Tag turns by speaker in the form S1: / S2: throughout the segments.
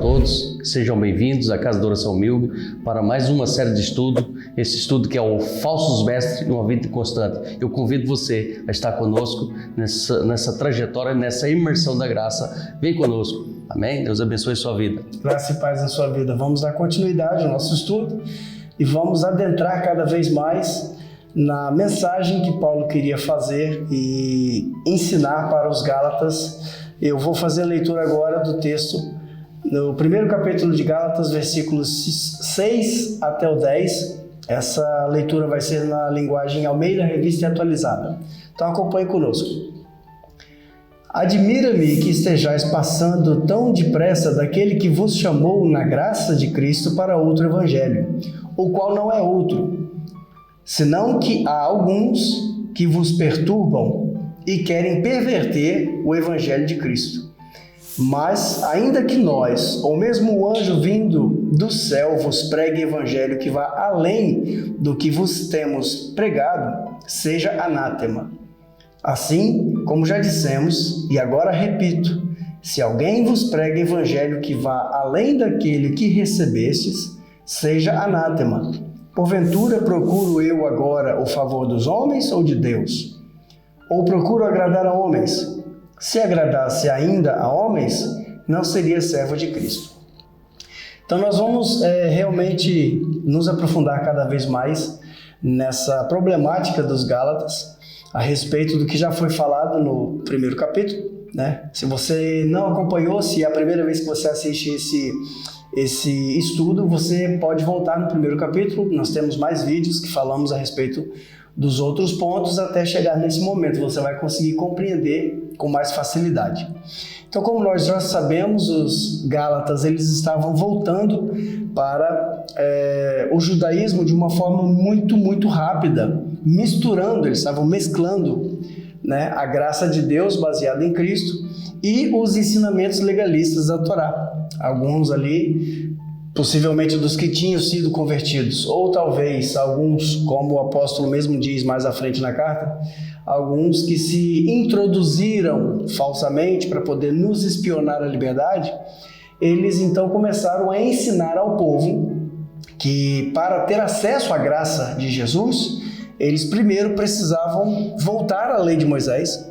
S1: todos, sejam bem-vindos à Casa da Oração Humilde para mais uma série de estudo, esse estudo que é o Falsos Mestres e uma Vida Constante. Eu convido você a estar conosco nessa trajetória, nessa imersão da graça. Vem conosco, amém? Deus abençoe a sua vida.
S2: Graça e paz na sua vida. Vamos dar continuidade ao nosso estudo e vamos adentrar cada vez mais na mensagem que Paulo queria fazer e ensinar para os Gálatas. Eu vou fazer a leitura agora do texto, no primeiro capítulo de Gálatas, versículos 6 até o 10. Essa leitura vai ser na linguagem Almeida, Revista e Atualizada. Então acompanhe conosco. Admira-me que estejais passando tão depressa daquele que vos chamou na graça de Cristo para outro evangelho, o qual não é outro, senão que há alguns que vos perturbam e querem perverter o evangelho de Cristo. Mas, ainda que nós, ou mesmo o anjo vindo do céu, vos pregue evangelho que vá além do que vos temos pregado, seja anátema. Assim, como já dissemos, e agora repito, se alguém vos prega evangelho que vá além daquele que recebestes, seja anátema. Porventura procuro eu agora o favor dos homens ou de Deus? Ou procuro agradar a homens? Se agradasse ainda a homens, não seria servo de Cristo. Então nós vamos realmente nos aprofundar cada vez mais nessa problemática dos Gálatas, a respeito do que já foi falado no primeiro capítulo, né? Se você não acompanhou, se é a primeira vez que você assiste esse estudo, você pode voltar no primeiro capítulo. Nós temos mais vídeos que falamos a respeito dos outros pontos até chegar nesse momento. Você vai conseguir compreender com mais facilidade. Então, como nós já sabemos, os Gálatas eles estavam voltando para o judaísmo de uma forma muito rápida, misturando, eles estavam mesclando, né, a graça de Deus baseada em Cristo e os ensinamentos legalistas da Torá. Alguns ali, possivelmente dos que tinham sido convertidos, ou talvez alguns, como o apóstolo mesmo diz mais à frente na carta, alguns que se introduziram falsamente para poder nos espionar a liberdade. Eles então começaram a ensinar ao povo que para ter acesso à graça de Jesus, eles primeiro precisavam voltar à lei de Moisés,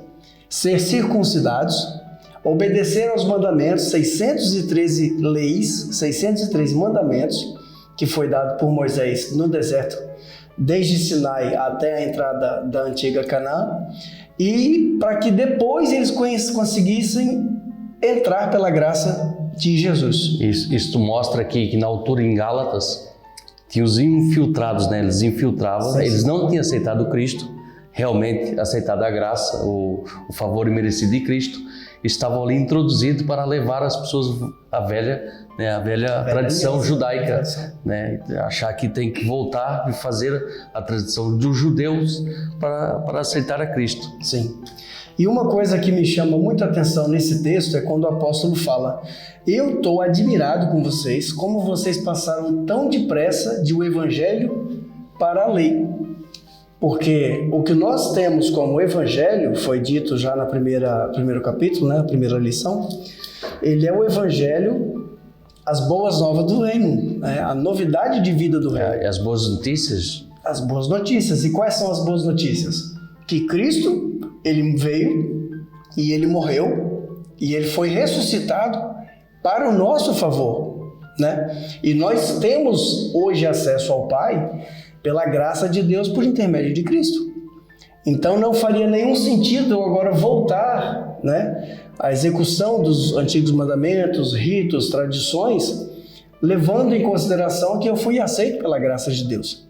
S2: ser circuncidados, obedecer aos mandamentos, 613 leis, 613 mandamentos que foi dado por Moisés no deserto, desde Sinai até a entrada da antiga Canaã, e para que depois eles conseguissem entrar pela graça de Jesus.
S1: Isso mostra aqui que na altura em Gálatas, que os infiltrados, né, eles infiltravam, sim. Eles não tinham aceitado Cristo, realmente aceitado a graça, o favor imerecido de Cristo, estavam ali introduzidos para levar as pessoas à velha tradição judaica, né? Achar que tem que voltar e fazer a tradição dos judeus para aceitar a Cristo.
S2: Sim. E uma coisa que me chama muita atenção nesse texto é quando o apóstolo fala: eu estou admirado com vocês, como vocês passaram tão depressa de o evangelho para a lei. Porque o que nós temos como evangelho, foi dito já no primeiro capítulo, né, a primeira lição, ele é o evangelho, as boas novas do reino, né, a novidade de vida do reino.
S1: As boas notícias?
S2: As boas notícias. E quais são as boas notícias? Que Cristo, ele veio e ele morreu e ele foi ressuscitado para o nosso favor, né? E nós temos hoje acesso ao Pai pela graça de Deus por intermédio de Cristo. Então não faria nenhum sentido eu agora voltar, né, à execução dos antigos mandamentos, ritos, tradições, levando em consideração que eu fui aceito pela graça de Deus.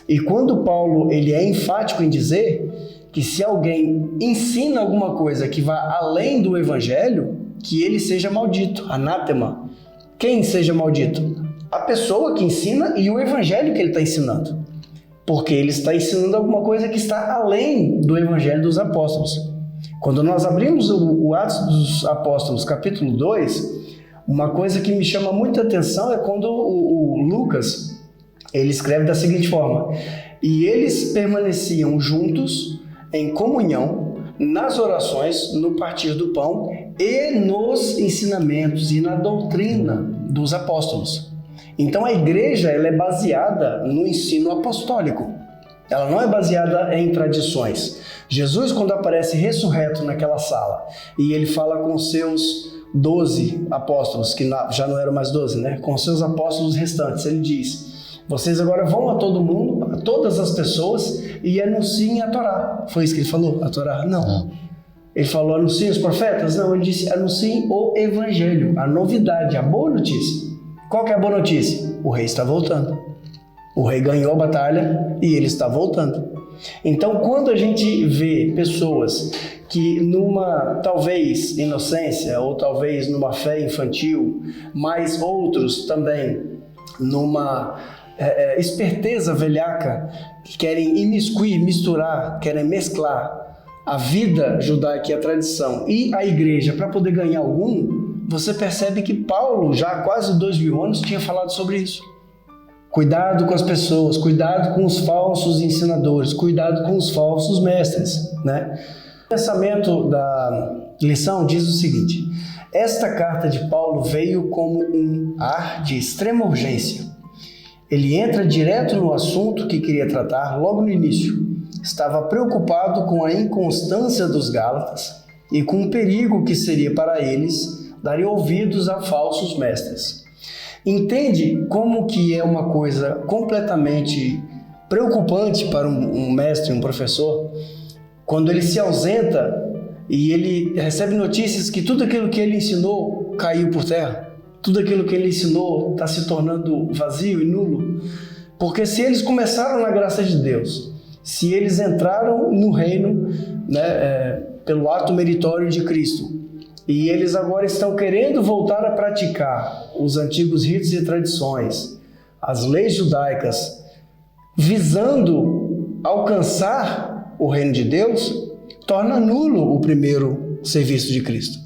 S2: E quando Paulo ele é enfático em dizer que se alguém ensina alguma coisa que vá além do evangelho, que ele seja maldito, anátema. Quem seja maldito? A pessoa que ensina e o evangelho que ele está ensinando. Porque ele está ensinando alguma coisa que está além do evangelho dos apóstolos. Quando nós abrimos o Atos dos Apóstolos, capítulo 2, uma coisa que me chama muita atenção é quando o Lucas, ele escreve da seguinte forma: e eles permaneciam juntos em comunhão, nas orações, no partir do pão e nos ensinamentos e na doutrina dos apóstolos. Então a igreja ela é baseada no ensino apostólico. Ela não é baseada em tradições. Jesus, quando aparece ressurreto naquela sala e ele fala com seus 12 apóstolos, que já não eram mais 12, né? Com seus apóstolos restantes, ele diz: vocês agora vão a todo mundo, a todas as pessoas, e anunciem a Torá. Foi isso que ele falou? A Torá? Não. Ele falou anunciem os profetas? Não, ele disse anunciem o evangelho, a novidade, a boa notícia. Qual que é a boa notícia? O rei está voltando. O rei ganhou a batalha e ele está voltando. Então, quando a gente vê pessoas que numa, talvez, inocência ou talvez numa fé infantil, mas outros também numa esperteza velhaca, que querem imiscuir, misturar, querem mesclar a vida judaica e a tradição e a igreja para poder ganhar algum, você percebe que Paulo, já há quase 2000 anos, tinha falado sobre isso. Cuidado com as pessoas, cuidado com os falsos ensinadores, cuidado com os falsos mestres, né? O pensamento da lição diz o seguinte: esta carta de Paulo veio como um ar de extrema urgência. Ele entra direto no assunto que queria tratar logo no início. Estava preocupado com a inconstância dos Gálatas e com o perigo que seria para eles darem ouvidos a falsos mestres. Entende como que é uma coisa completamente preocupante para um mestre, um professor, quando ele se ausenta e ele recebe notícias que tudo aquilo que ele ensinou caiu por terra, tudo aquilo que ele ensinou está se tornando vazio e nulo, porque se eles começaram na graça de Deus, se eles entraram no reino, né, pelo ato meritório de Cristo, e eles agora estão querendo voltar a praticar os antigos ritos e tradições, as leis judaicas, visando alcançar o reino de Deus, torna nulo o primeiro serviço de Cristo.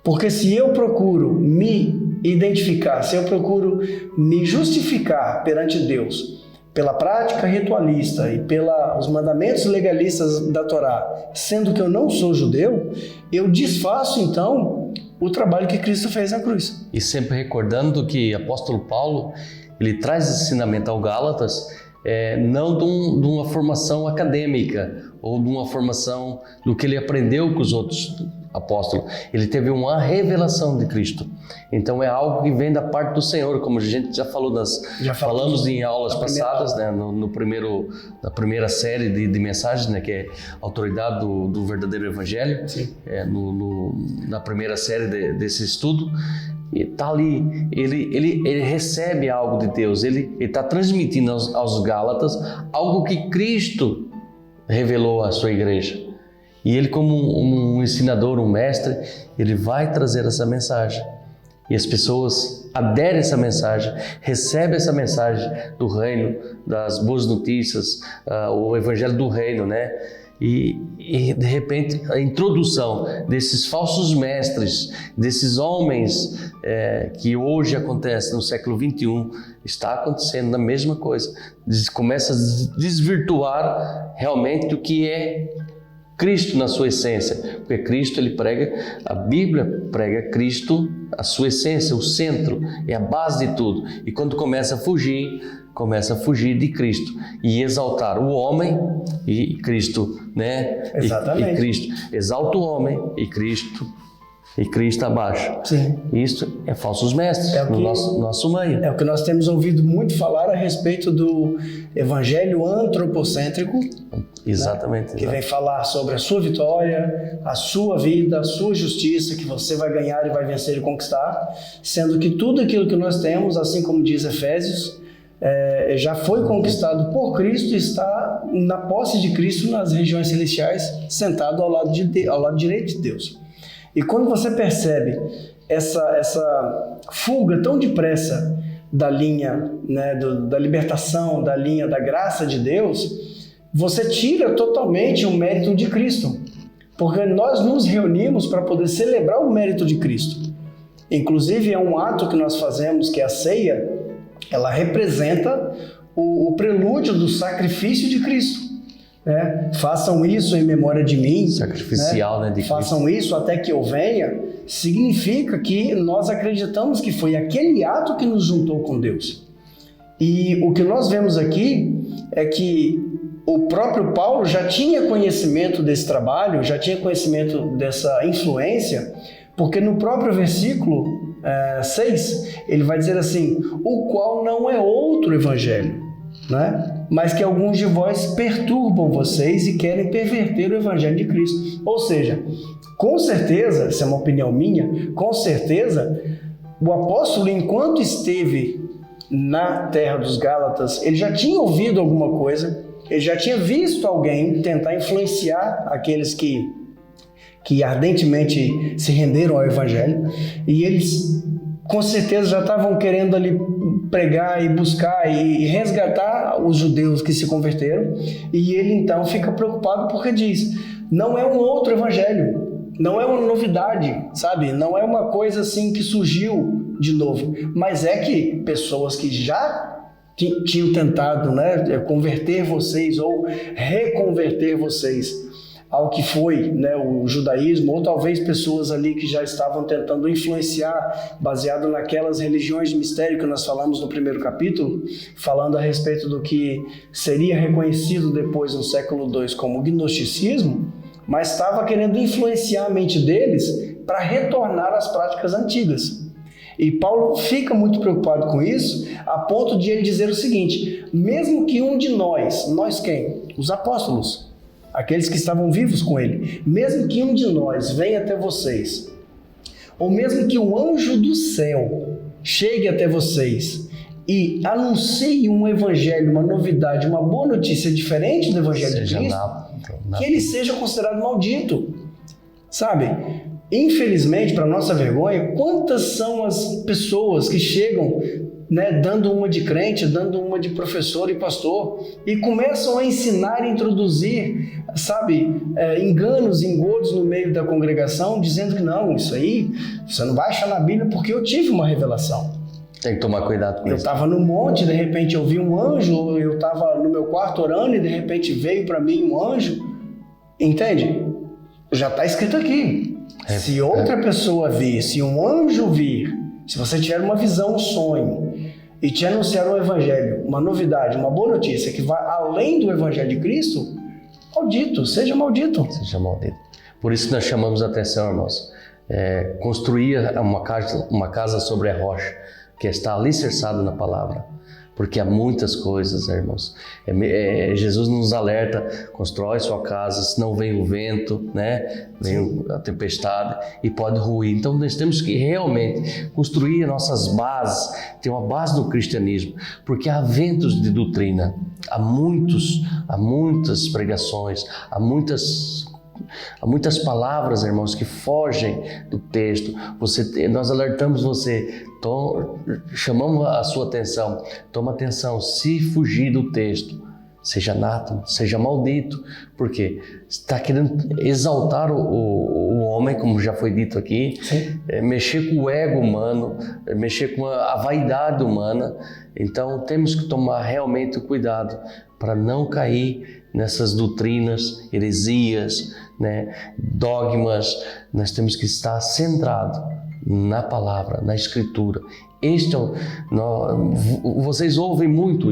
S2: Porque se eu procuro me identificar, se eu procuro me justificar perante Deus pela prática ritualista e pelos mandamentos legalistas da Torá, sendo que eu não sou judeu, eu desfaço então o trabalho que Cristo fez na cruz.
S1: E sempre recordando que o apóstolo Paulo, ele traz esse ensinamento ao Gálatas, não de uma formação acadêmica ou de uma formação do que ele aprendeu com os outros apóstolos. Ele teve uma revelação de Cristo. Então é algo que vem da parte do Senhor, como a gente já falou, falamos em aulas passadas, né, na primeira série de mensagens, né, que é a autoridade do verdadeiro evangelho, na primeira série desse estudo. E tá ali, ele recebe algo de Deus, ele está transmitindo aos Gálatas algo que Cristo revelou à sua igreja. E ele, como um ensinador, um mestre, ele vai trazer essa mensagem. E as pessoas aderem a essa mensagem, recebem essa mensagem do reino, das boas notícias, o evangelho do reino, né? E de repente a introdução desses falsos mestres, desses homens que hoje acontece no século XXI, está acontecendo a mesma coisa. Começa a desvirtuar realmente o que é Cristo na sua essência, porque Cristo, ele prega, a Bíblia prega Cristo, a sua essência, o centro, é a base de tudo. E quando começa a fugir de Cristo e exaltar o homem e Cristo, né?
S2: Exatamente.
S1: E Cristo exalta o homem e Cristo abaixo. Sim. Isso é falsos mestres no nosso meio.
S2: É o que nós temos ouvido muito falar a respeito do evangelho antropocêntrico.
S1: Exatamente.
S2: Né? Que vem falar sobre a sua vitória, a sua vida, a sua justiça, que você vai ganhar e vai vencer e conquistar, sendo que tudo aquilo que nós temos, assim como diz Efésios, já foi conquistado por Cristo e está na posse de Cristo nas regiões celestiais, sentado ao lado direito de Deus. E quando você percebe essa fuga tão depressa da linha, né, da libertação, da linha da graça de Deus, você tira totalmente o mérito de Cristo. Porque nós nos reunimos para poder celebrar o mérito de Cristo. Inclusive é um ato que nós fazemos, que é a ceia, ela representa o prelúdio do sacrifício de Cristo. né? Façam isso em memória de mim.
S1: Sacrificial, né? De
S2: Façam isso até que eu venha. Significa que nós acreditamos que foi aquele ato que nos juntou com Deus. E o que nós vemos aqui é que o próprio Paulo já tinha conhecimento desse trabalho, já tinha conhecimento dessa influência, porque no próprio versículo 6, ele vai dizer assim, o qual não é outro evangelho, né? Mas que alguns de vós perturbam vocês e querem perverter o evangelho de Cristo. Ou seja, com certeza, essa é uma opinião minha, com certeza, o apóstolo, enquanto esteve na terra dos Gálatas, ele já tinha ouvido alguma coisa, ele já tinha visto alguém tentar influenciar aqueles que ardentemente se renderam ao evangelho, e eles com certeza já estavam querendo ali pregar e buscar e resgatar os judeus que se converteram, e ele então fica preocupado porque diz, não é um outro evangelho, não é uma novidade, sabe? Não é uma coisa assim que surgiu de novo, mas é que pessoas que já tinham tentado, né, converter vocês ou reconverter vocês ao que foi, né, o judaísmo, ou talvez pessoas ali que já estavam tentando influenciar, baseado naquelas religiões de mistério que nós falamos no primeiro capítulo, falando a respeito do que seria reconhecido depois no século II como gnosticismo, mas estava querendo influenciar a mente deles para retornar às práticas antigas. E Paulo fica muito preocupado com isso, a ponto de ele dizer o seguinte, mesmo que um de nós quem? Os apóstolos, aqueles que estavam vivos com ele, mesmo que um de nós venha até vocês, ou mesmo que um anjo do céu chegue até vocês e anuncie um evangelho, uma novidade, uma boa notícia diferente do evangelho de Cristo, que ele seja considerado maldito, sabe? Infelizmente, para nossa vergonha, quantas são as pessoas que chegam, né, dando uma de crente, dando uma de professor e pastor, e começam a ensinar e introduzir, sabe, enganos, engodos no meio da congregação, dizendo que não, isso aí você não vai achar na Bíblia porque eu tive uma revelação.
S1: Tem que tomar cuidado com isso.
S2: Eu estava no monte, de repente eu vi um anjo, eu estava no meu quarto orando e de repente veio para mim um anjo. Entende? Já está escrito aqui. Se outra pessoa vir, se um anjo vir, se você tiver uma visão, um sonho, e te anunciar um evangelho, uma novidade, uma boa notícia que vai além do evangelho de Cristo, maldito, seja maldito.
S1: Seja maldito. Por isso que nós chamamos a atenção, irmãos. Construir uma casa sobre a rocha, que está alicerçada na palavra. Porque há muitas coisas, irmãos. Jesus nos alerta, constrói sua casa, senão vem o vento, né? Vem a tempestade e pode ruir. Então nós temos que realmente construir nossas bases, ter uma base no cristianismo, porque há ventos de doutrina, há muitas pregações, há muitas palavras, irmãos, que fogem do texto. Nós alertamos você, chamamos a sua atenção, toma atenção, se fugir do texto, seja anátema, seja maldito, porque está querendo exaltar o homem, como já foi dito aqui, mexer com o ego humano, mexer com a vaidade humana. Então temos que tomar realmente cuidado para não cair nessas doutrinas, heresias, né, dogmas. Nós temos que estar centrado na palavra, na escritura. Vocês ouvem muito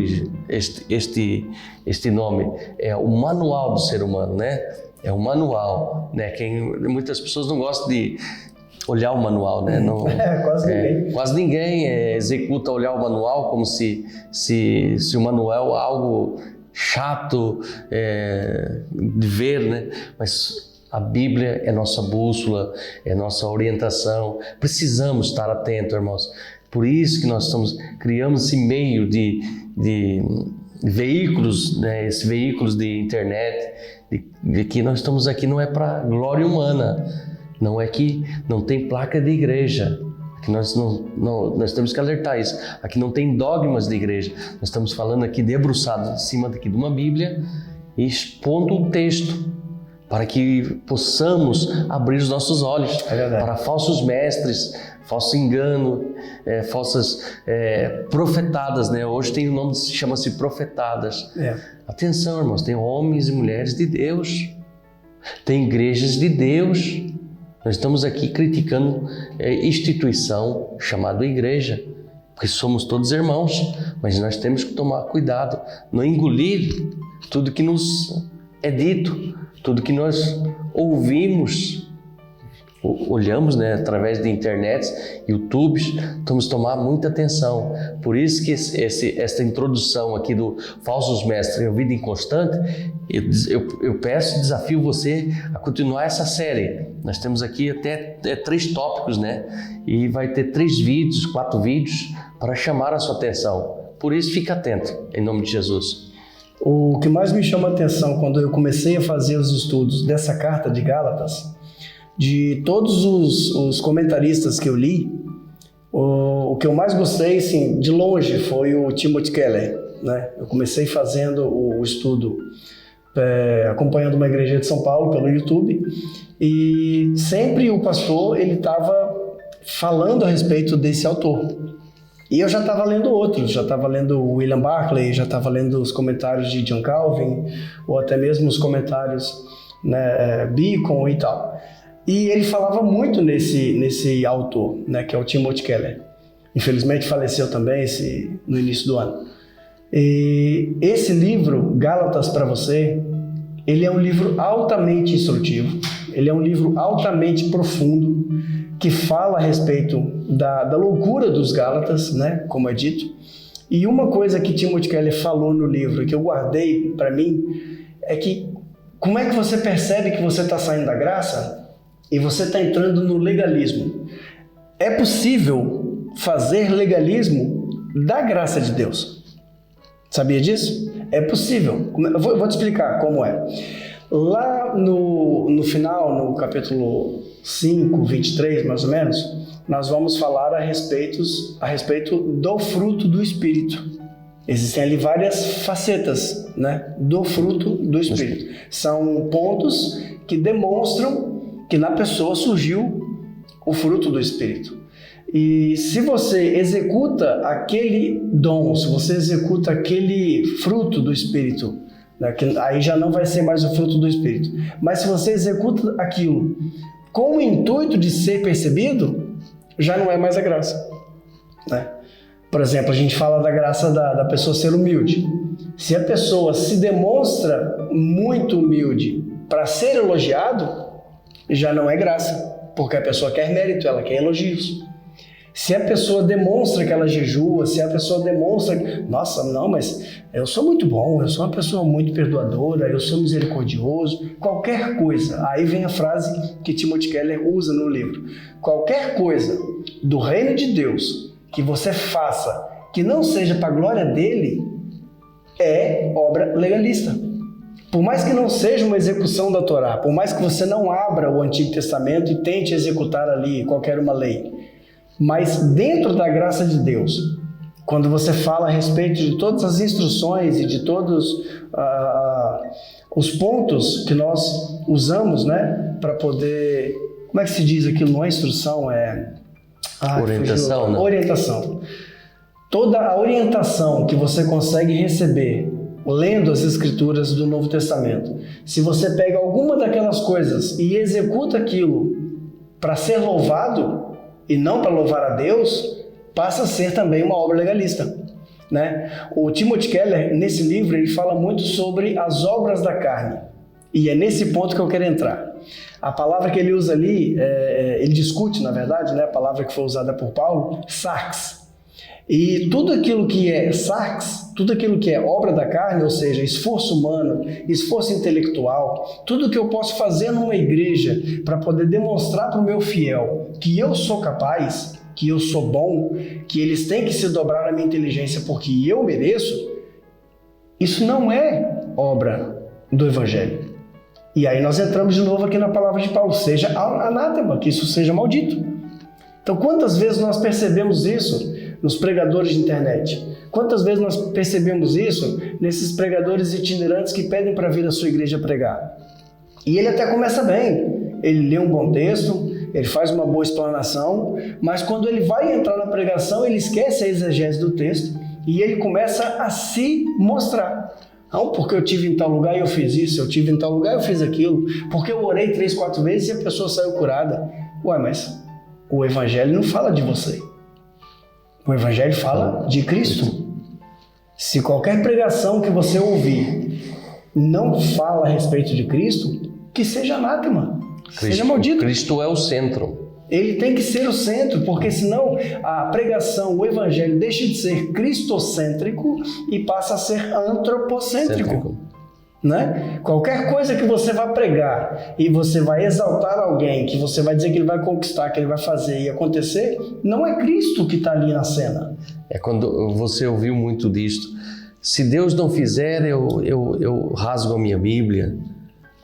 S1: este nome, é o manual do ser humano, né? É o manual, né? Muitas pessoas não gostam de olhar o manual, né? Não, quase ninguém executa olhar o manual como se o manual é algo chato de ver, né? Mas a Bíblia é nossa bússola, é nossa orientação. Precisamos estar atentos, irmãos. Por isso que nós criamos esse meio de veículos, né? Esses veículos de internet, de que nós estamos aqui não é para glória humana, não é que não tem placa de igreja. Que nós temos que alertar isso. Aqui não tem dogmas de igreja. Nós estamos falando aqui debruçado em cima de uma Bíblia e expondo o texto. para que possamos abrir os nossos olhos para falsos mestres, falso engano, falsas profetadas, né? Hoje tem o nome, chama-se profetadas. Atenção, irmãos, tem homens e mulheres de Deus, tem igrejas de Deus. Nós estamos aqui criticando instituição chamada igreja, porque somos todos irmãos, mas nós temos que tomar cuidado, não engolir tudo que nos é dito, tudo que nós ouvimos, olhamos, né, através de internet, YouTube, temos que tomar muita atenção. Por isso que esta introdução aqui do falsos mestres e a vida inconstante, eu peço, desafio você a continuar essa série. Nós temos aqui até 3 tópicos, né? E vai ter 3 vídeos, 4 vídeos para chamar a sua atenção. Por isso, fica atento, em nome de Jesus.
S2: O que mais me chama a atenção quando eu comecei a fazer os estudos dessa carta de Gálatas, de todos os comentaristas que eu li, o que eu mais gostei, assim, de longe, foi o Timothy Keller, né? Eu comecei fazendo o estudo acompanhando uma igreja de São Paulo pelo YouTube, e sempre o pastor ele estava falando a respeito desse autor. E eu já estava lendo outros, já estava lendo William Barclay, já estava lendo os comentários de John Calvin, ou até mesmo os comentários, né, Beacon e tal. E ele falava muito nesse autor, né, que é o Timothy Keller. Infelizmente faleceu também no início do ano. E esse livro, Gálatas para você, ele é um livro altamente instrutivo, ele é um livro altamente profundo, que fala a respeito da loucura dos Gálatas, né, como é dito. E uma coisa que Timothy Keller falou no livro, que eu guardei para mim, é que como é que você percebe que você está saindo da graça e você está entrando no legalismo? É possível fazer legalismo da graça de Deus. Sabia disso? É possível. Eu vou te explicar como é. Lá no final, no capítulo 5, 23, mais ou menos, nós vamos falar a respeito do fruto do Espírito. Existem ali várias facetas, né, do fruto do Espírito. São pontos que demonstram que na pessoa surgiu o fruto do Espírito. E se você executa aquele dom, se você executa aquele fruto do Espírito, né, aí já não vai ser mais o fruto do Espírito. Mas se você executa aquilo com o intuito de ser percebido, já não é mais a graça, né? Por exemplo, a gente fala da graça da pessoa ser humilde. Se a pessoa se demonstra muito humilde para ser elogiado, já não é graça, porque a pessoa quer mérito, ela quer elogios. Se a pessoa demonstra que ela jejua, se a pessoa demonstra, nossa, não, mas eu sou muito bom, eu sou uma pessoa muito perdoadora, eu sou misericordioso, qualquer coisa. Aí vem a frase que Timothy Keller usa no livro. Qualquer coisa do reino de Deus que você faça que não seja para a glória dele é obra legalista. Por mais que não seja uma execução da Torá, por mais que você não abra o Antigo Testamento e tente executar ali qualquer uma lei, mas dentro da graça de Deus, quando você fala a respeito de todas as instruções e de todos os pontos que nós usamos, né, para poder, como é que se diz aquilo? Não é instrução, é
S1: orientação, né?
S2: Orientação. Toda a orientação que você consegue receber lendo as Escrituras do Novo Testamento, se você pega alguma daquelas coisas e executa aquilo para ser louvado e não para louvar a Deus, passa a ser também uma obra legalista, né? O Timothy Keller, nesse livro, ele fala muito sobre as obras da carne, e é nesse ponto que eu quero entrar. A palavra que ele usa ali, ele discute, na verdade, né, a palavra que foi usada por Paulo, sarx. E tudo aquilo que é sarx, tudo aquilo que é obra da carne, ou seja, esforço humano, esforço intelectual, tudo que eu posso fazer numa igreja para poder demonstrar para o meu fiel que eu sou capaz, que eu sou bom, que eles têm que se dobrar na minha inteligência porque eu mereço, isso não é obra do Evangelho. E aí nós entramos de novo aqui na palavra de Paulo, seja anátema, que isso seja maldito. Então quantas vezes nós percebemos isso nos pregadores de internet? Quantas vezes nós percebemos isso nesses pregadores itinerantes que pedem para vir à sua igreja pregar? E ele até começa bem. Ele lê um bom texto, ele faz uma boa explanação, mas quando ele vai entrar na pregação, ele esquece a exegese do texto e ele começa a se mostrar. Não, porque eu tive em tal lugar e eu fiz isso, eu tive em tal lugar e eu fiz aquilo, porque eu orei 3, 4 vezes e a pessoa saiu curada. Ué, mas o Evangelho não fala de você. O Evangelho fala de Cristo. Se qualquer pregação que você ouvir não fala a respeito de Cristo, que seja anátema, seja maldito.
S1: Cristo é o centro.
S2: Ele tem que ser o centro, porque senão a pregação, o Evangelho deixa de ser cristocêntrico e passa a ser antropocêntrico. Né? Qualquer coisa que você vai pregar e você vai exaltar alguém, que você vai dizer que ele vai conquistar, que ele vai fazer e acontecer, não é Cristo que está ali na cena.
S1: É quando você ouviu muito disto. Se Deus não fizer, eu rasgo a minha Bíblia.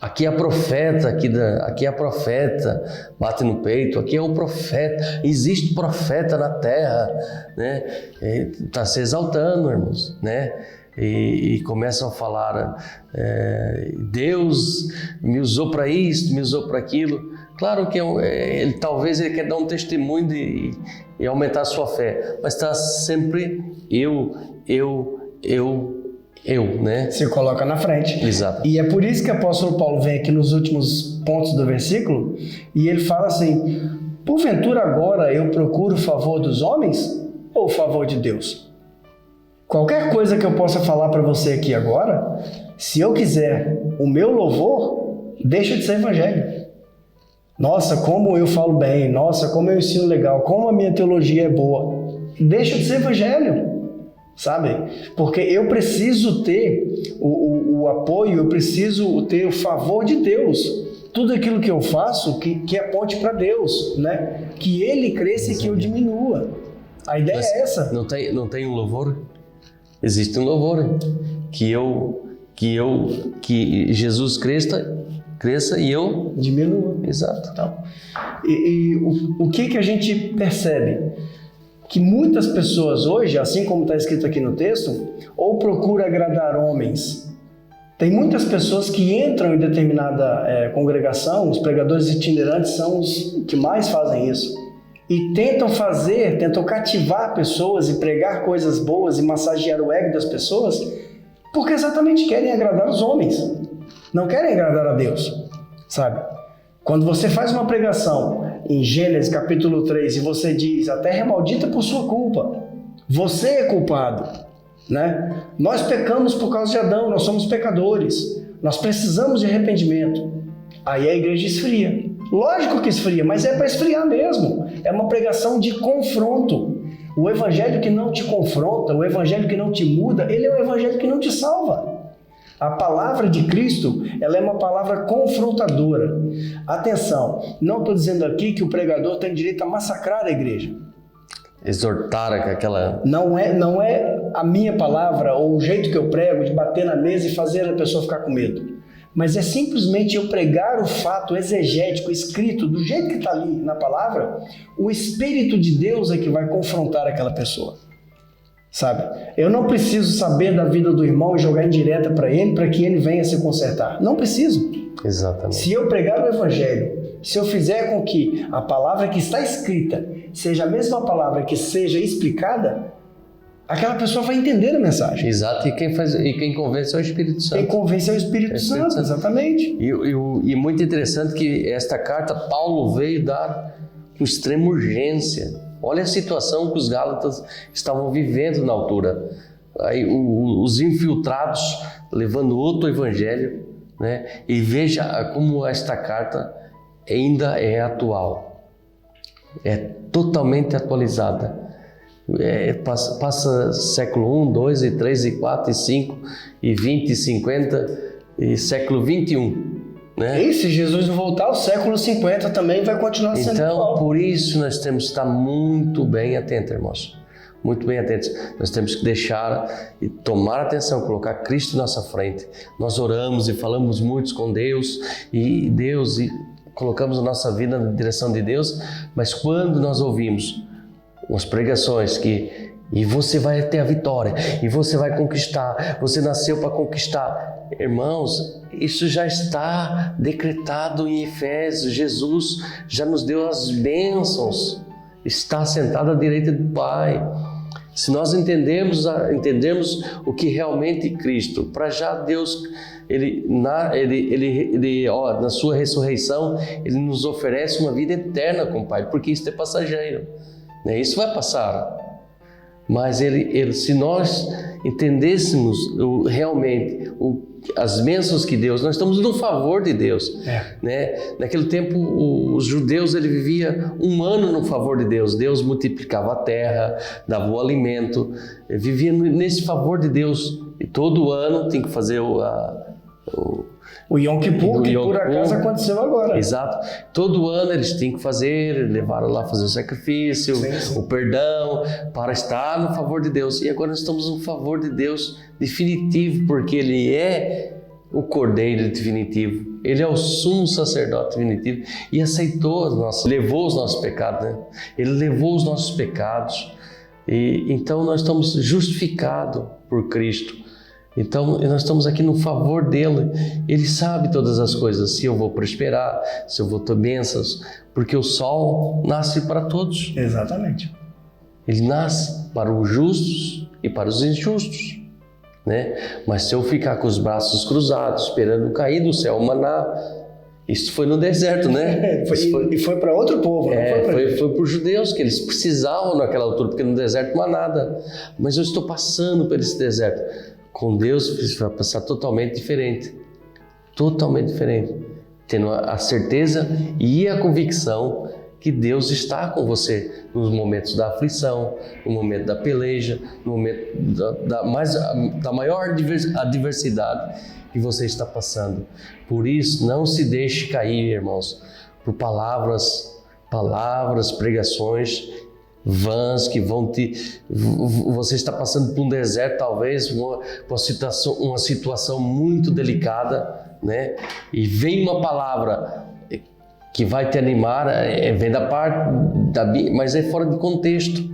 S1: Aqui é a profeta, aqui é a profeta, bate no peito, aqui é o profeta, existe profeta na terra, né? Está se exaltando, irmãos, né? E começam a falar, Deus me usou para isto, me usou para aquilo. Claro que talvez ele quer dar um testemunho e aumentar a sua fé, mas está sempre eu, né?
S2: Se coloca na frente.
S1: Exato.
S2: E é por isso que o apóstolo Paulo vem aqui nos últimos pontos do versículo e ele fala assim: porventura agora eu procuro o favor dos homens ou o favor de Deus? Qualquer coisa que eu possa falar para você aqui agora, se eu quiser o meu louvor, deixa de ser evangelho. Nossa, como eu falo bem, nossa, como eu ensino legal, como a minha teologia é boa. Deixa de ser evangelho. Sabe? Porque eu preciso ter o apoio, eu preciso ter o favor de Deus. Tudo aquilo que eu faço que aponte para Deus, né? Que Ele cresça e que eu diminua. A ideia é essa.
S1: Não tem um louvor? Existe um louvor que Jesus cresça e eu
S2: diminua.
S1: Exato.
S2: Então, o que a gente percebe? Que muitas pessoas hoje, assim como está escrito aqui no texto, ou procuram agradar homens. Tem muitas pessoas que entram em determinada congregação, os pregadores itinerantes são os que mais fazem isso, e tentam cativar pessoas e pregar coisas boas e massagear o ego das pessoas, porque exatamente querem agradar os homens, não querem agradar a Deus, sabe? Quando você faz uma pregação em Gênesis capítulo 3 e você diz: a terra é maldita por sua culpa, você é culpado, né? Nós pecamos por causa de Adão, nós somos pecadores, nós precisamos de arrependimento. Aí a igreja esfria. Lógico que esfria, mas é para esfriar mesmo. É uma pregação de confronto. O evangelho que não te confronta, o evangelho que não te muda, ele é o evangelho que não te salva. A palavra de Cristo, ela é uma palavra confrontadora. Atenção, não estou dizendo aqui que o pregador tem direito a massacrar a igreja.
S1: Exortar aquela...
S2: Não é a minha palavra ou o jeito que eu prego de bater na mesa e fazer a pessoa ficar com medo. Mas é simplesmente eu pregar o fato exegético, escrito, do jeito que está ali na palavra, o Espírito de Deus é que vai confrontar aquela pessoa. Sabe? Eu não preciso saber da vida do irmão e jogar indireta para ele para que ele venha se consertar. Não preciso.
S1: Exatamente.
S2: Se eu pregar o evangelho, se eu fizer com que a palavra que está escrita seja a mesma palavra que seja explicada, aquela pessoa vai entender a mensagem.
S1: Exato. E quem convence é o Espírito Santo.
S2: Quem convence é o Espírito Santo, exatamente.
S1: E muito interessante que esta carta Paulo veio dar com extrema urgência. Olha a situação que os Gálatas estavam vivendo na altura. Aí, os infiltrados levando outro evangelho, né? E veja como esta carta ainda é atual. É totalmente atualizada. Passa século 1, 2, 3, 4, 5, 20, 50 e século 21. Né?
S2: E se Jesus voltar, o século 50 também vai continuar sendo
S1: igual.
S2: Então,
S1: por isso nós temos que estar muito bem atentos, irmãos. Muito bem atentos. Nós temos que deixar e tomar atenção, colocar Cristo na nossa frente. Nós oramos e falamos muito com Deus e colocamos a nossa vida na direção de Deus, mas quando nós ouvimos umas pregações que E você vai ter a vitória, e você vai conquistar, você nasceu para conquistar. Irmãos, isso já está decretado em Efésios. Jesus já nos deu as bênçãos, está sentado à direita do Pai. Se nós entendermos o que realmente Cristo, para já Deus, na sua ressurreição, Ele nos oferece uma vida eterna com o Pai, porque isso é passageiro, né? Isso vai passar. Mas se nós entendêssemos realmente as bênçãos que Deus, nós estamos no favor de Deus, né? Naquele tempo os judeus viviam um ano no favor de Deus. Deus multiplicava a terra, dava o alimento, vivia nesse favor de Deus, e todo ano tem que fazer
S2: o Yom Kippur, que por acaso aconteceu agora.
S1: Exato. Todo ano eles tinham que fazer, levaram lá fazer o sacrifício, o perdão, para estar no favor de Deus. E agora nós estamos no favor de Deus definitivo, porque Ele é o Cordeiro definitivo. Ele é o sumo sacerdote definitivo e aceitou levou os nossos pecados, né? Ele levou os nossos pecados. E então nós estamos justificados por Cristo. Então, nós estamos aqui no favor dele. Ele sabe todas as coisas, se eu vou prosperar, se eu vou ter bênçãos, porque o sol nasce para todos.
S2: Exatamente.
S1: Ele nasce para os justos e para os injustos, né? Mas se eu ficar com os braços cruzados, esperando cair do céu o maná, isso foi no deserto, né?
S2: E foi para outro povo,
S1: foi para os judeus, que eles precisavam naquela altura, porque no deserto não há nada. Mas eu estou passando por esse deserto. Com Deus vai passar totalmente diferente, tendo a certeza e a convicção que Deus está com você nos momentos da aflição, no momento da peleja, no momento da maior adversidade que você está passando. Por isso, não se deixe cair, irmãos, por palavras, pregações vãs que vão você está passando por um deserto, talvez uma situação muito delicada, né? E vem uma palavra que vai te animar, vem da parte mas é fora de contexto,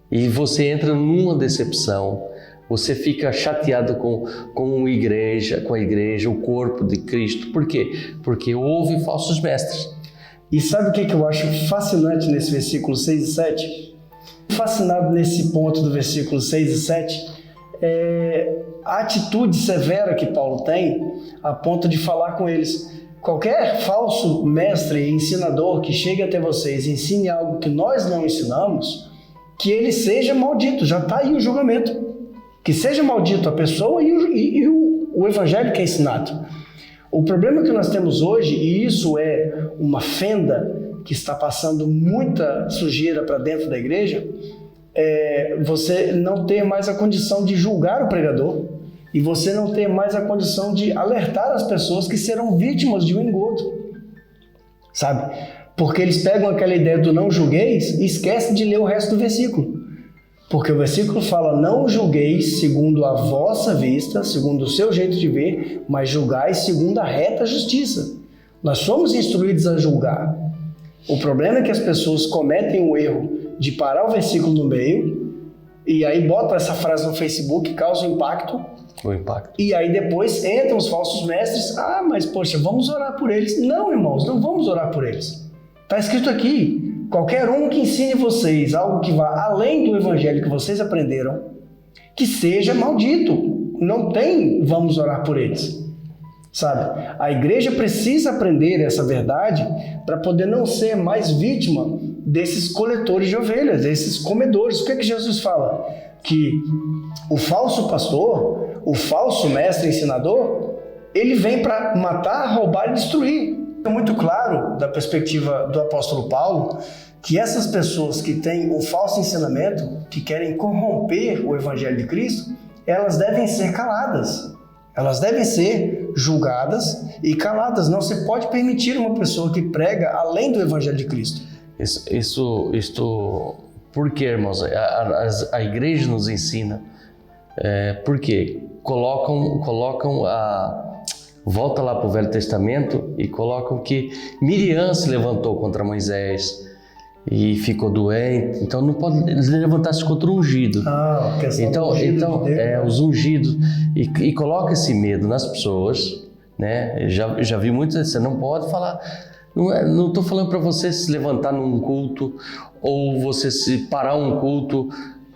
S1: e você entra numa decepção. Você fica chateado com a igreja, o corpo de Cristo. Por quê? Porque houve falsos mestres.
S2: E sabe o que eu acho fascinante nesse versículo 6 e 7? Fascinado nesse ponto do versículo 6 e 7 é a atitude severa que Paulo tem a ponto de falar com eles: qualquer falso mestre e ensinador que chegue até vocês e ensine algo que nós não ensinamos, que ele seja maldito. Já está aí o julgamento. Que seja maldito a pessoa e o evangelho que é ensinado. O problema que nós temos hoje, e isso é uma fenda que está passando muita sujeira para dentro da igreja, é você não ter mais a condição de julgar o pregador e você não ter mais a condição de alertar as pessoas que serão vítimas de um engodo, sabe? Porque eles pegam aquela ideia do não julgueis e esquecem de ler o resto do versículo. Porque o versículo fala: não julgueis segundo a vossa vista, segundo o seu jeito de ver, mas julgai segundo a reta justiça. Nós somos instruídos a julgar. O problema é que as pessoas cometem o erro de parar o versículo no meio e aí botam essa frase no Facebook, causa um impacto.
S1: O impacto.
S2: E aí depois entram os falsos mestres: ah, mas poxa, vamos orar por eles. Não, irmãos, não vamos orar por eles. Está escrito aqui: qualquer um que ensine vocês algo que vá além do evangelho que vocês aprenderam, que seja maldito. Não tem vamos orar por eles. Sabe? A igreja precisa aprender essa verdade para poder não ser mais vítima desses coletores de ovelhas, desses comedores. O que é que Jesus fala? Que o falso pastor, o falso mestre ensinador, ele vem para matar, roubar e destruir. É muito claro, da perspectiva do apóstolo Paulo, que essas pessoas que têm um falso ensinamento, que querem corromper o evangelho de Cristo, elas devem ser caladas. Elas devem ser julgadas e caladas. Não se pode permitir uma pessoa que prega além do evangelho de Cristo.
S1: Por que, irmãos? A igreja nos ensina. Por quê? Volta lá para o Velho Testamento e colocam que Miriam se levantou contra Moisés, e ficou doente, então não pode levantar-se contra o ungido.
S2: A questão
S1: Então,
S2: do ungido de Deus.
S1: os ungidos, e coloca esse medo nas pessoas, né? Já vi muito, você não pode falar, não estou falando para você se levantar num culto, ou você se parar um culto,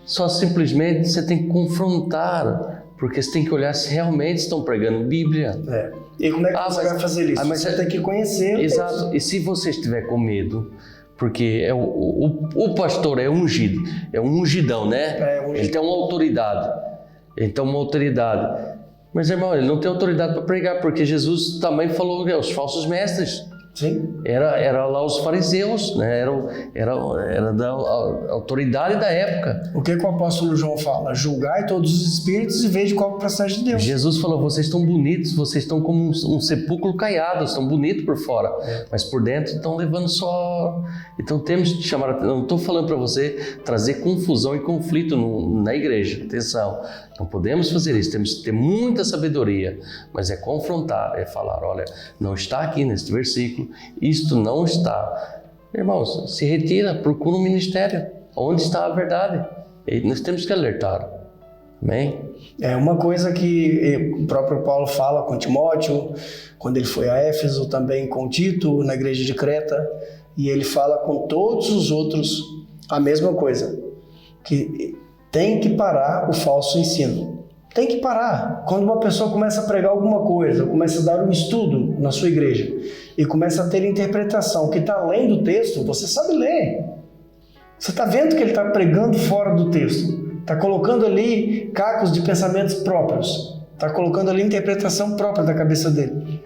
S1: só simplesmente você tem que confrontar, porque você tem que olhar se realmente estão pregando Bíblia.
S2: E como é que você vai fazer isso?
S1: Mas
S2: você tem que conhecer.
S1: Exato. E se você estiver com medo, porque o pastor é ungido, é um ungidão, né?
S2: Ungido.
S1: Ele tem uma autoridade. Mas, irmão, ele não tem autoridade para pregar, porque Jesus também falou que os falsos mestres.
S2: Sim.
S1: Era lá os fariseus, né? Era da autoridade da época.
S2: O que o apóstolo João fala? Julgai todos os espíritos e veja qual é o processo de Deus.
S1: Jesus falou, vocês estão bonitos, vocês estão como um sepulcro caiado, estão bonitos por fora, mas por dentro estão levando só... Então temos que chamar a atenção. Não estou falando para você trazer confusão e conflito na igreja, atenção. Não podemos fazer isso, temos que ter muita sabedoria, mas é confrontar, é falar, olha, não está aqui neste versículo, isto não está. Irmãos, se retira, procura um ministério, onde está a verdade? E nós temos que alertar, amém?
S2: É uma coisa que o próprio Paulo fala com Timóteo, quando ele foi a Éfeso, também com Tito, na igreja de Creta, e ele fala com todos os outros a mesma coisa, que tem que parar o falso ensino. Tem que parar. Quando uma pessoa começa a pregar alguma coisa, começa a dar um estudo na sua igreja e começa a ter interpretação que está além do texto, você sabe ler. Você está vendo que ele está pregando fora do texto. Está colocando ali cacos de pensamentos próprios. Está colocando ali interpretação própria da cabeça dele.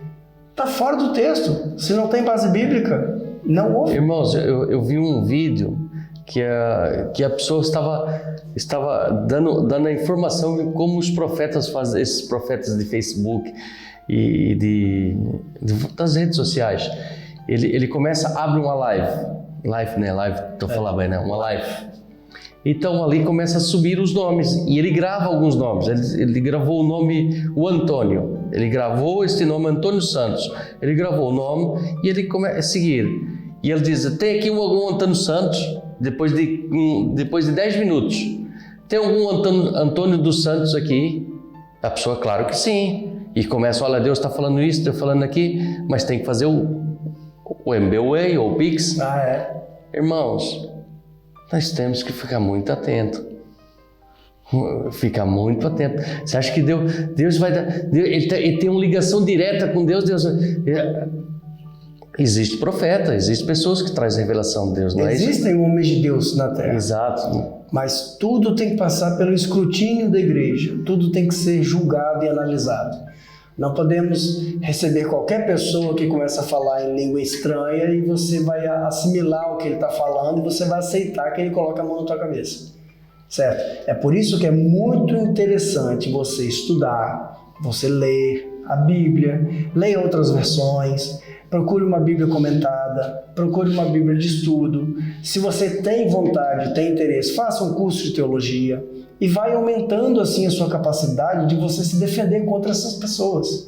S2: Está fora do texto. Se não tem base bíblica, não ouve.
S1: Irmãos, eu vi um vídeo que a pessoa estava dando a informação de como os profetas fazem, esses profetas de Facebook e das redes sociais. Ele começa, abre uma live, estou falando bem, né? Uma live. Então ali começa a subir os nomes e ele grava alguns nomes. Ele gravou o nome, o Antônio. Ele gravou este nome, Antônio Santos. Ele gravou o nome e ele começa a seguir. E ele diz, tem aqui algum Antônio Santos? Depois de 10 minutos, tem algum Antônio dos Santos aqui? A pessoa, claro que sim. E começa, olha, Deus está falando isso, está falando aqui, mas tem que fazer o MBWay ou o Pix. Irmãos, nós temos que ficar muito atento. Ficar muito atento. Você acha que Deus vai dar... Ele tem uma ligação direta com Deus. Existe profeta, existem pessoas que trazem revelação de Deus, não é isso?
S2: Existem homens de Deus na terra.
S1: Exato.
S2: Mas tudo tem que passar pelo escrutínio da igreja. Tudo tem que ser julgado e analisado. Não podemos receber qualquer pessoa que começa a falar em língua estranha e você vai assimilar o que ele está falando e você vai aceitar que ele coloca a mão na tua cabeça. Certo? É por isso que é muito interessante você estudar, você ler a Bíblia, leia outras versões, procure uma Bíblia comentada, procure uma Bíblia de estudo. Se você tem vontade, tem interesse, faça um curso de teologia e vai aumentando assim a sua capacidade de você se defender contra essas pessoas.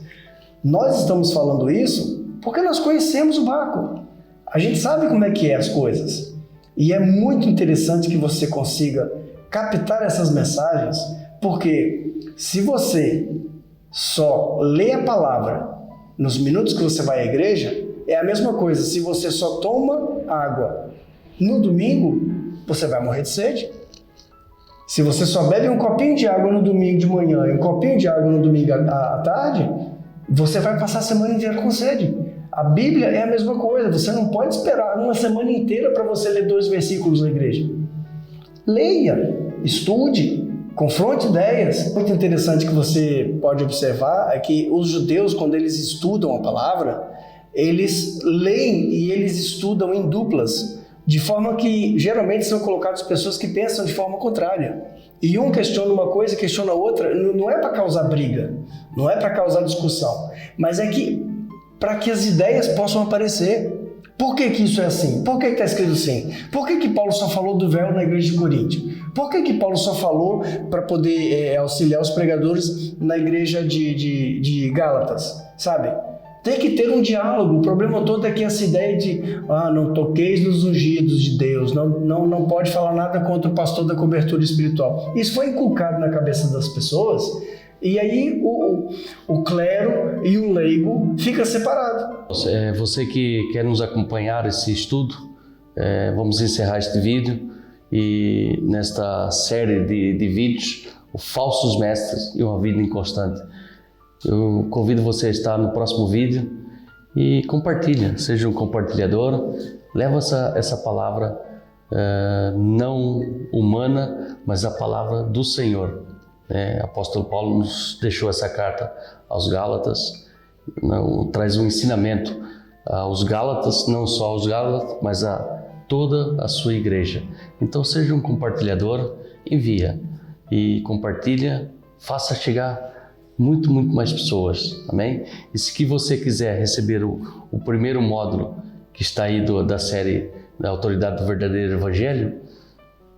S2: Nós estamos falando isso porque nós conhecemos o Baco. A gente sabe como é que é as coisas. E é muito interessante que você consiga captar essas mensagens, porque se você só lê a palavra nos minutos que você vai à igreja, é a mesma coisa. Se você só toma água no domingo, você vai morrer de sede. Se você só bebe um copinho de água no domingo de manhã e um copinho de água no domingo à tarde, você vai passar a semana inteira com sede. A Bíblia é a mesma coisa. Você não pode esperar uma semana inteira para você ler 2 versículos na igreja. Leia, estude, confronte ideias. Muito interessante que você pode observar é que os judeus, quando eles estudam a palavra, eles leem e eles estudam em duplas, de forma que geralmente são colocadas pessoas que pensam de forma contrária. E um questiona uma coisa, questiona outra, não é para causar briga, não é para causar discussão, mas é que para que as ideias possam aparecer. Por que isso é assim? Por que está escrito assim? Por que Paulo só falou do véu na igreja de Corinto? Por que Paulo só falou para poder auxiliar os pregadores na igreja de Gálatas? Sabe? Tem que ter um diálogo. O problema todo é que essa ideia de não toqueis nos ungidos de Deus, não pode falar nada contra o pastor da cobertura espiritual. Isso foi inculcado na cabeça das pessoas, e aí o clero e o leigo fica separado.
S1: Você que quer nos acompanhar esse estudo, vamos encerrar este vídeo, e nesta série de vídeos, os falsos mestres e uma vida inconstante. Eu convido você a estar no próximo vídeo e compartilha, seja um compartilhador, leva essa palavra não humana, mas a palavra do Senhor. O apóstolo Paulo nos deixou essa carta aos Gálatas, traz um ensinamento aos Gálatas, não só aos Gálatas, mas a toda a sua igreja. Então seja um compartilhador, envia e compartilha, faça chegar muito mais pessoas, amém? E se que você quiser receber o primeiro módulo que está aí da série da Autoridade do Verdadeiro Evangelho,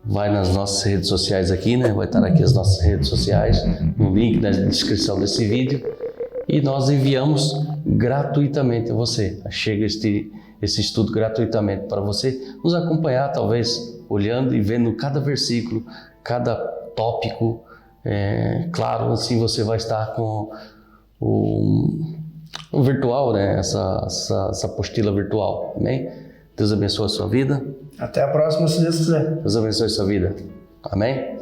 S1: vai nas nossas redes sociais aqui, né? Vai estar aqui as nossas redes sociais, no link na descrição desse vídeo, e nós enviamos gratuitamente a você. Chega esse estudo gratuitamente para você nos acompanhar, talvez olhando e vendo cada versículo, cada tópico. Claro, assim você vai estar com o virtual, né? Essa apostila virtual, amém? Deus abençoe a sua vida.
S2: Até a próxima, se Deus quiser.
S1: Deus abençoe a sua vida, amém?